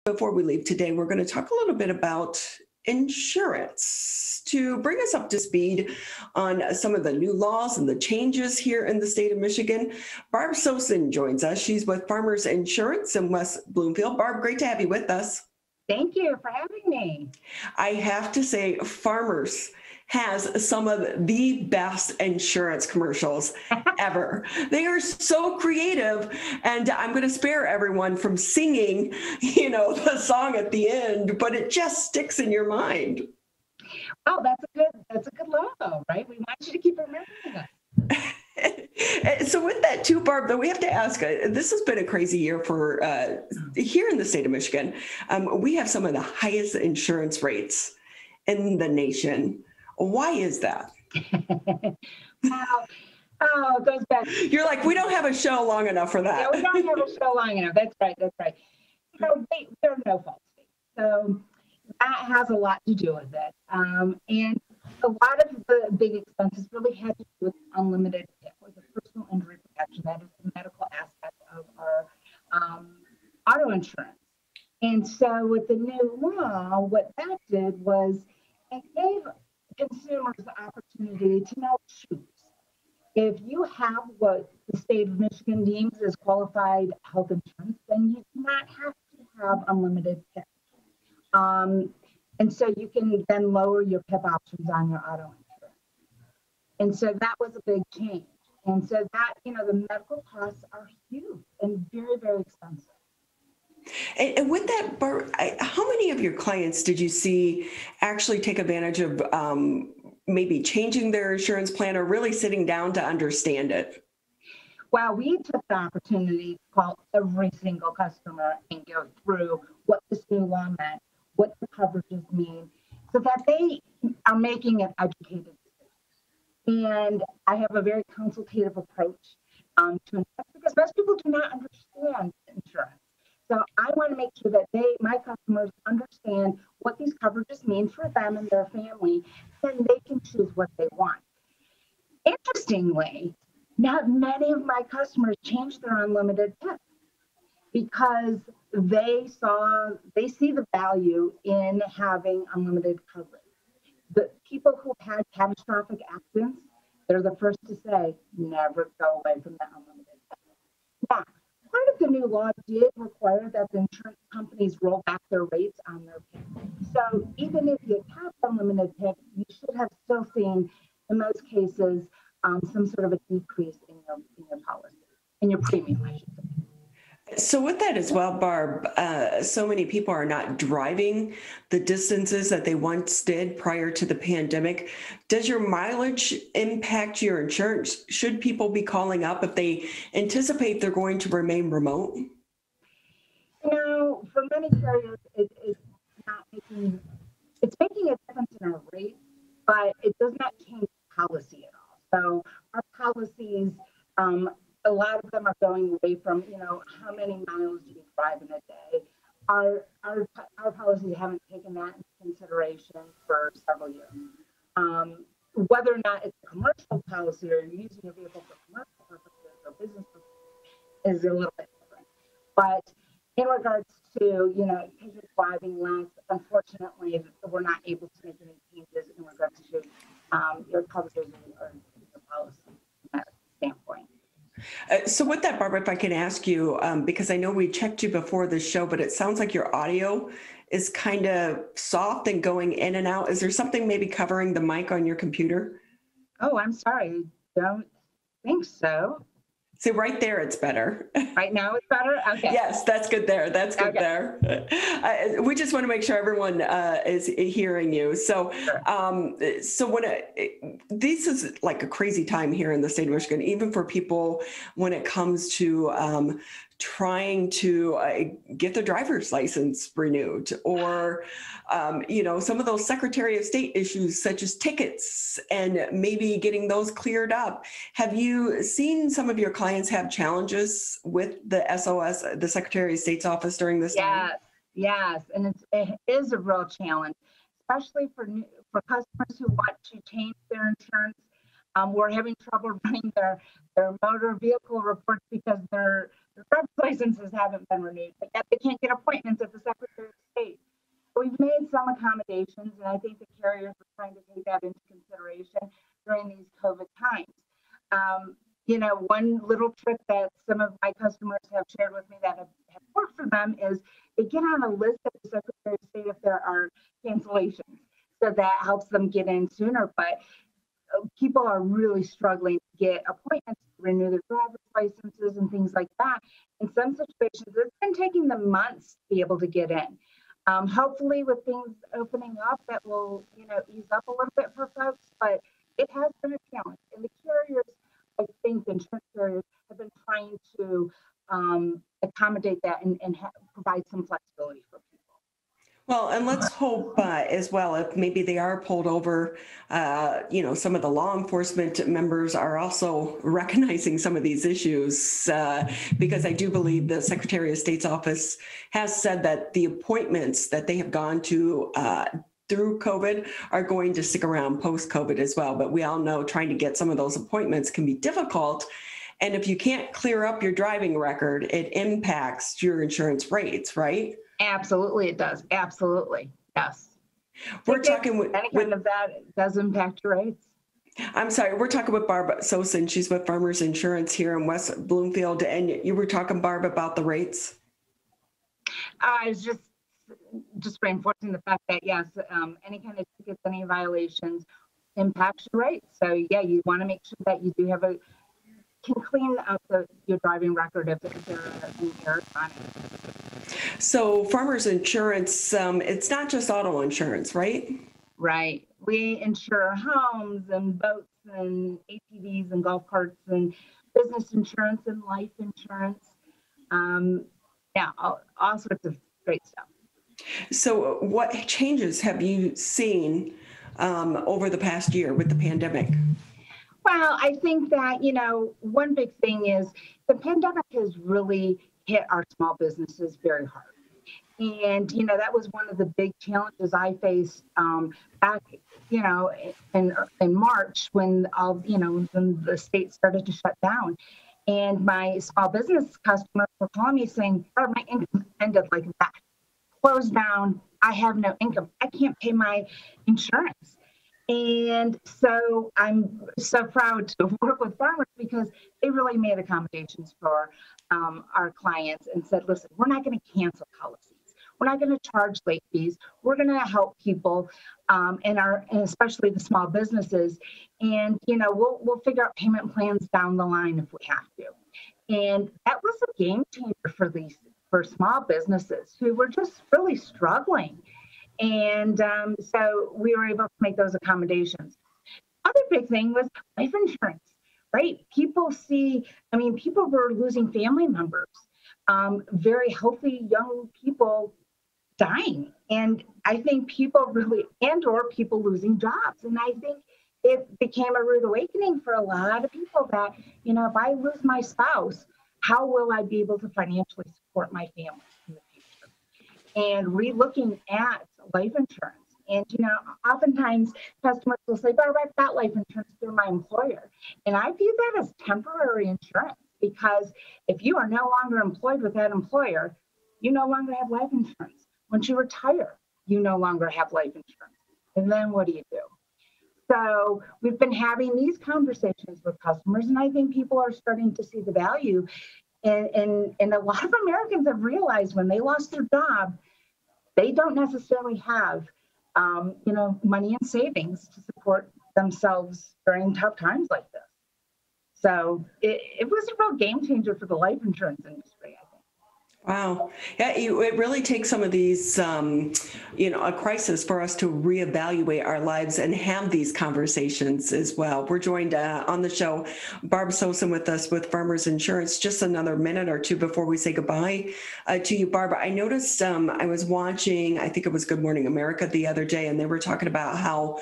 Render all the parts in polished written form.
Before we leave today, we're going to talk a little bit about insurance to bring us up to speed on some of the new laws and the changes here in the state of Michigan. Barb Sosin joins us. She's with Farmers Insurance in West Bloomfield. Barb, great to have you with us. Thank you for having me. I have to say, Farmers has some of the best insurance commercials ever. They are so creative, and I'm going to spare everyone from singing, the song at the end, but it just sticks in your mind. Oh, that's a good logo, right? We want you to keep remembering it. So with that too, Barb, though, we have to ask, this has been a crazy year for here in the state of Michigan. We have some of the highest insurance rates in the nation. Why is that? Wow. Oh, it goes back. You're like, we don't have a show long enough for that. Yeah, we don't have a show long enough. That's right. There are no fault states. So that has a lot to do with it. And a lot of the big expenses really had to do with unlimited PIP, or the personal injury protection. That is the medical aspect of our auto insurance. And so with the new law, what that did was it gave consumers the opportunity to now choose. If you have what the state of Michigan deems as qualified health insurance, then you do not have to have unlimited PIP. And so you can then lower your PIP options on your auto insurance. And so that was a big change. And so that, the medical costs are huge and very, very expensive. And with that, Bart, how many of your clients did you see actually take advantage of maybe changing their insurance plan or really sitting down to understand it? Well, we took the opportunity to call every single customer and go through what this new law meant, what the coverages mean, so that they are making an educated decision. And I have a very consultative approach to insurance because most people do not understand insurance. So I want to make sure that my customers understand what these coverages mean for them and their family, and they can choose what they want. Interestingly, not many of my customers changed their unlimited PIP because they see the value in having unlimited coverage. The people who had catastrophic accidents, they're the first to say, never go away from that unlimited PIP. Now, part of the new law did require that the insurance companies roll back their rates on their PIP. So even if you have unlimited PIP, you should have still seen, in most cases, some sort of a decrease in your policy, in your premium, I should say. So with that as well, Barb, so many people are not driving the distances that they once did prior to the pandemic. Does your mileage impact your insurance? Should people be calling up if they anticipate they're going to remain remote? For many carriers, it's making a difference in our rate, but it does not change the policy at all. So our policies, a lot of them are going away from, how many miles do you drive in a day? Our policies haven't taken that into consideration for several years. Whether or not it's a commercial policy or you're using your vehicle for commercial purposes or business purposes is a little bit different. But in regards to, because you're driving less, unfortunately, we're not able to make any changes in regards to your coverages or your policy from that standpoint. So with that, Barbara, if I can ask you, because I know we checked you before the show, but it sounds like your audio is kind of soft and going in and out. Is there something maybe covering the mic on your computer? Oh, I'm sorry. Don't think so. See, right there, it's better. Right now it's better? Okay. Yes, that's good there. That's good there. We just want to make sure everyone is hearing you. So, Sure. So this is like a crazy time here in the state of Michigan, even for people when it comes to trying to get their driver's license renewed, or some of those Secretary of State issues such as tickets and maybe getting those cleared up. Have you seen some of your clients have challenges with the SOS, the Secretary of State's office during this time? Yes, and it is a real challenge, especially for customers who want to change their insurance. We're having trouble running their motor vehicle reports because their driver's licenses haven't been renewed, but yet they can't get appointments at the Secretary accommodations, and I think the carriers are trying to take that into consideration during these COVID times. One little trick that some of my customers have shared with me that have worked for them is they get on a list of the Secretary of State if there are cancellations. So that helps them get in sooner. But people are really struggling to get appointments to renew their driver's licenses and things like that. In some situations, it's been taking them months to be able to get in. Hopefully, with things opening up, that will ease up a little bit for folks. But it has been a challenge, and the carriers, I think, the insurance carriers have been trying to accommodate that and provide some flexibility for people. Well, and let's hope as well, if maybe they are pulled over, some of the law enforcement members are also recognizing some of these issues, because I do believe the Secretary of State's office has said that the appointments that they have gone to through COVID are going to stick around post-COVID as well. But we all know trying to get some of those appointments can be difficult. And if you can't clear up your driving record, it impacts your insurance rates, right? Absolutely, it does. Absolutely. Yes. We're talking with any kind of that does impact your rates. I'm sorry, we're talking with Barb Sosin. She's with Farmers Insurance here in West Bloomfield. And you were talking, Barb, about the rates? I was just reinforcing the fact that, yes, any kind of tickets, any violations impacts your rates. So, yeah, you want to make sure that you do can clean up your driving record if there are any errors on it. So Farmers Insurance, it's not just auto insurance, right? Right. We insure homes and boats and ATVs and golf carts and business insurance and life insurance. All sorts of great stuff. So what changes have you seen over the past year with the pandemic? Well, I think that, one big thing is the pandemic has really hit our small businesses very hard. And, that was one of the big challenges I faced back, in March when when the state started to shut down. And my small business customers were calling me saying, oh, my income ended like that. Closed down. I have no income. I can't pay my insurance. And so I'm so proud to work with farmers because they really made accommodations for our clients and said, listen, we're not going to cancel policies. We're not going to charge late fees. We're going to help people and especially the small businesses. And, we'll figure out payment plans down the line if we have to. And that was a game changer for small businesses who were just really struggling. And so we were able to make those accommodations. Other big thing was life insurance, right? People were losing family members, very healthy young people dying. And I think people losing jobs. And I think it became a rude awakening for a lot of people that, if I lose my spouse, how will I be able to financially support my family in the future? And re-looking at life insurance. And, oftentimes customers will say, but I've got life insurance through my employer. And I view that as temporary insurance because if you are no longer employed with that employer, you no longer have life insurance. Once you retire, you no longer have life insurance. And then what do you do? So we've been having these conversations with customers, and I think people are starting to see the value. And a lot of Americans have realized when they lost their job, they don't necessarily have, money and savings to support themselves during tough times like this. So it was a real game changer for the life insurance industry, I think. Wow. Yeah, it really takes some of these, a crisis for us to reevaluate our lives and have these conversations as well. We're joined on the show, Barb Sosin with us with Farmers Insurance. Just another minute or two before we say goodbye to you, Barb. I noticed I was watching, I think it was Good Morning America the other day, and they were talking about how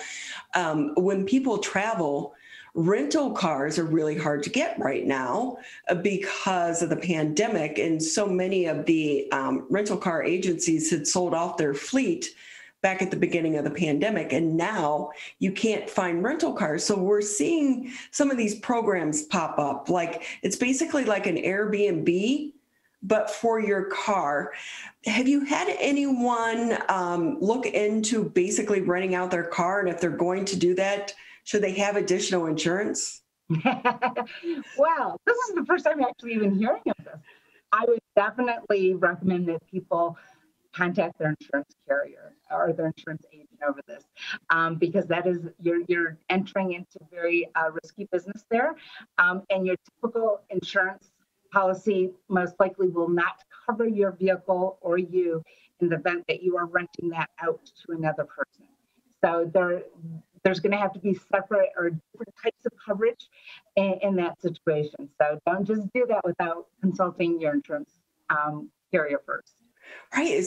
when people travel, rental cars are really hard to get right now because of the pandemic. And so many of the rental car agencies had sold off their fleet back at the beginning of the pandemic. And now you can't find rental cars. So we're seeing some of these programs pop up. Like it's basically like an Airbnb, but for your car. Have you had anyone look into basically renting out their car? And if they're going to do that, should they have additional insurance? Well, this is the first time actually even hearing of this. I would definitely recommend that people contact their insurance carrier or their insurance agent over this, because that is you're entering into very risky business there, and your typical insurance policy most likely will not cover your vehicle or you in the event that you are renting that out to another person. So there's going to have to be separate or different types of coverage in that situation. So don't just do that without consulting your insurance carrier first. Right.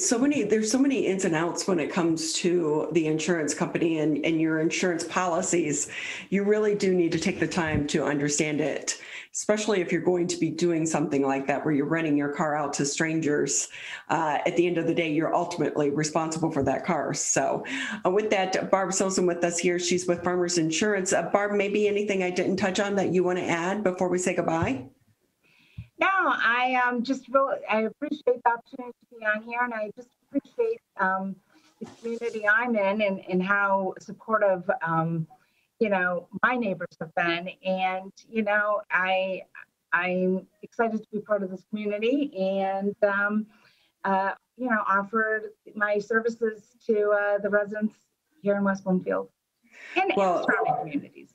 There's so many ins and outs when it comes to the insurance company and your insurance policies. You really do need to take the time to understand it, especially if you're going to be doing something like that, where you're renting your car out to strangers. At the end of the day, you're ultimately responsible for that car. So with that, Barb Sosin with us here. She's with Farmers Insurance. Barb, maybe anything I didn't touch on that you want to add before we say goodbye? No, I I appreciate the opportunity to be on here, and I just appreciate the community I'm in and how supportive my neighbors have been, and I'm excited to be part of this community and offer my services to the residents here in West Bloomfield and surrounding communities.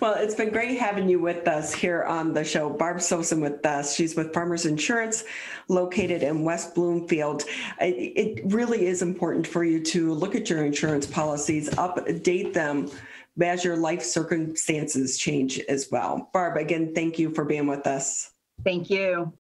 Well, it's been great having you with us here on the show. Barb Sosin with us. She's with Farmers Insurance, located in West Bloomfield. It really is important for you to look at your insurance policies, update them as your life circumstances change as well. Barb, again, thank you for being with us. Thank you.